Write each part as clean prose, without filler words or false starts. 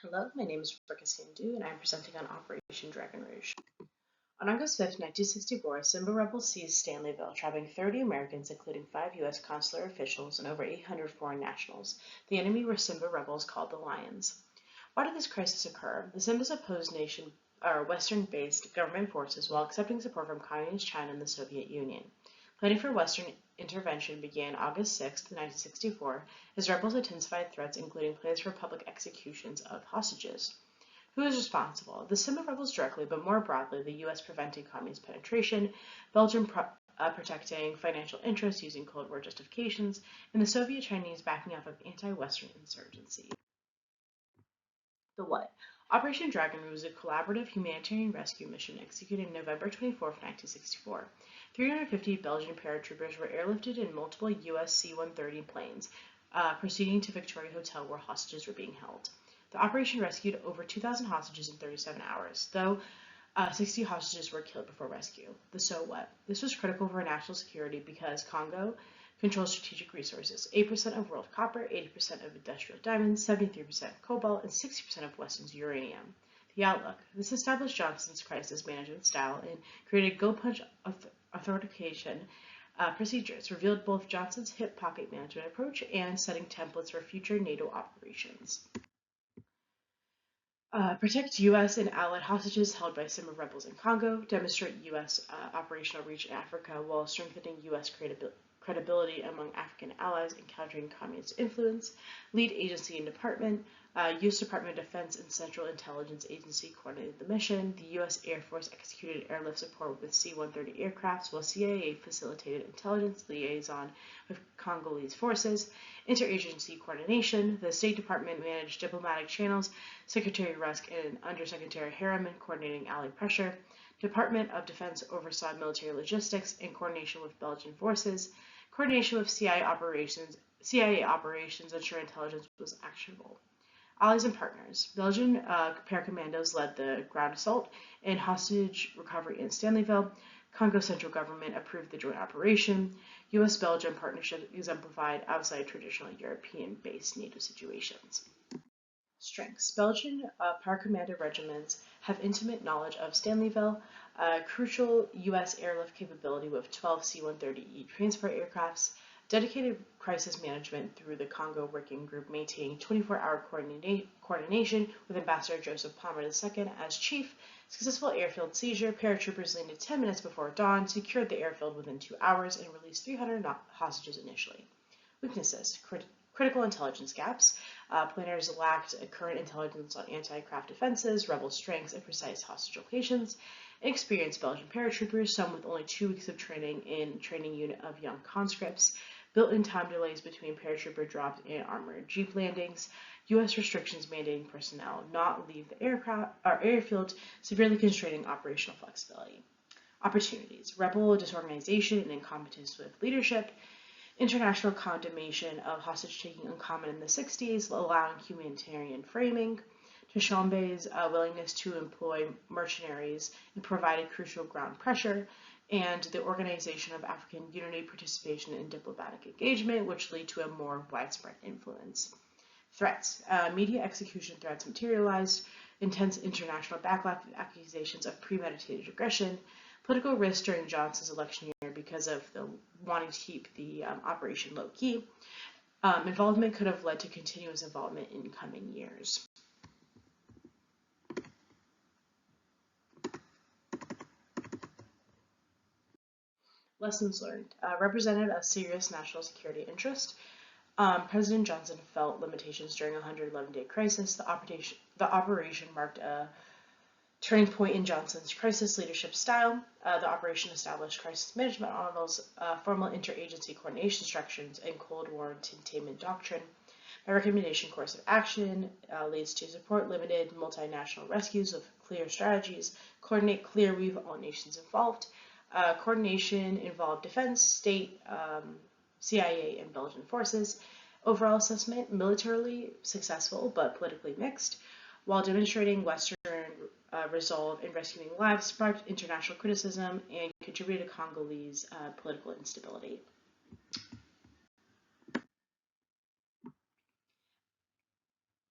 Hello, my name is Rebecca Sindhu, and I'm presenting on Operation Dragon Rouge. On August 5, 1964, Simba rebels seized Stanleyville, trapping 30 Americans, including 5 U.S. consular officials and over 800 foreign nationals. The enemy were Simba rebels called the Lions. Why did this crisis occur? The Simbas opposed Western-based government forces while accepting support from Communist China and the Soviet Union. Planning for Western intervention began August 6, 1964, as rebels intensified threats, including plans for public executions of hostages. Who is responsible? The Simba rebels directly, but more broadly, the U.S. preventing communist penetration, Belgium protecting financial interests using Cold War justifications, and the Soviet Chinese backing up of anti-Western insurgency. The what? Operation Dragon Rouge was a collaborative humanitarian rescue mission executed November 24, 1964. 350 Belgian paratroopers were airlifted in multiple U.S. C-130 planes, proceeding to Victoria Hotel where hostages were being held. The operation rescued over 2,000 hostages in 37 hours, though 60 hostages were killed before rescue. The so what? This was critical for national security because Congo controls strategic resources: 8% of world copper, 80% of industrial diamonds, 73% of cobalt, and 60% of Western's uranium. The outlook. This established Johnson's crisis management style and created go-punch authentication procedures, revealed both Johnson's hip pocket management approach and setting templates for future NATO operations. Protect U.S. and allied hostages held by Simba rebels in Congo, demonstrate U.S. Operational reach in Africa while strengthening U.S. credibility among African allies and countering communist influence, lead agency and department, U.S. Department of Defense and Central Intelligence Agency coordinated the mission. The U.S. Air Force executed airlift support with C-130 aircrafts, while CIA facilitated intelligence liaison with Congolese forces. Interagency coordination. The State Department managed diplomatic channels, Secretary Rusk and Undersecretary Harriman coordinating Allied pressure. Department of Defense oversaw military logistics in coordination with Belgian forces. Coordination with CIA operations ensure intelligence was actionable. Allies and partners. Belgian paracommandos led the ground assault and hostage recovery in Stanleyville. Congo central government approved the joint operation. U.S.-Belgium partnership exemplified outside traditional European-based NATO situations. Strengths. Belgian paracommando regiments have intimate knowledge of Stanleyville, crucial U.S. airlift capability with 12 C-130E transport aircrafts, dedicated crisis management through the Congo Working Group maintaining 24-hour coordination with Ambassador Joseph Palmer II as chief, successful airfield seizure, paratroopers landed 10 minutes before dawn, secured the airfield within 2 hours, and released 300 hostages initially. Weaknesses. Critical intelligence gaps. Planners lacked current intelligence on anti-craft defenses, rebel strengths, and precise hostage locations. Inexperienced Belgian paratroopers, some with only 2 weeks of training in training unit of young conscripts. Built-in time delays between paratrooper drops and armored jeep landings. U.S. restrictions mandating personnel not leave the airfield, severely constraining operational flexibility. Opportunities. Rebel disorganization and incompetence with leadership. International condemnation of hostage-taking uncommon in the 60s, allowing humanitarian framing. Tshombe's willingness to employ mercenaries and provided crucial ground pressure, and the organization of African unity, participation in diplomatic engagement, which lead to a more widespread influence. Threats. Media execution threats materialized, intense international backlash with accusations of premeditated aggression, political risk during Johnson's election year because of the wanting to keep the operation low-key. Involvement could have led to continuous involvement in coming years. Lessons learned. Represented a serious national security interest. President Johnson felt limitations during a 111-day crisis. The operation marked a turning point in Johnson's crisis leadership style. The operation established crisis management models, formal interagency coordination structures, and Cold War containment doctrine. My recommendation course of action leads to support limited multinational rescues with clear strategies, coordinate clear weave all nations involved. Coordination involved defense, state, CIA, and Belgian forces. Overall assessment, militarily successful but politically mixed, while demonstrating Western resolve in rescuing lives, sparked international criticism, and contributed to Congolese political instability.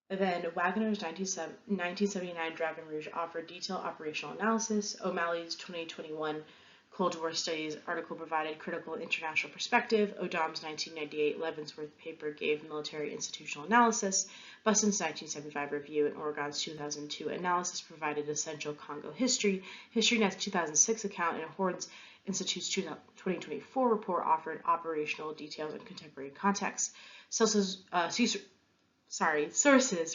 Then Wagner's 1979 Dragon Rouge offered detailed operational analysis. O'Malley's 2021 Cold War Studies article provided critical international perspective. Odam's 1998 Leavenworth paper gave military institutional analysis. Bussen's 1975 review and Oregon's 2002 analysis provided essential Congo history. HistoryNet's 2006 account and Horn's Institute's 2024 report offered operational details and contemporary context. Sources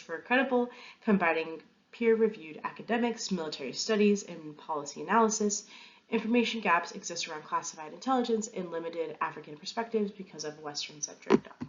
were credible, combining peer-reviewed academics, military studies, and policy analysis. Information gaps exist around classified intelligence and limited African perspectives because of Western-centric doctrine.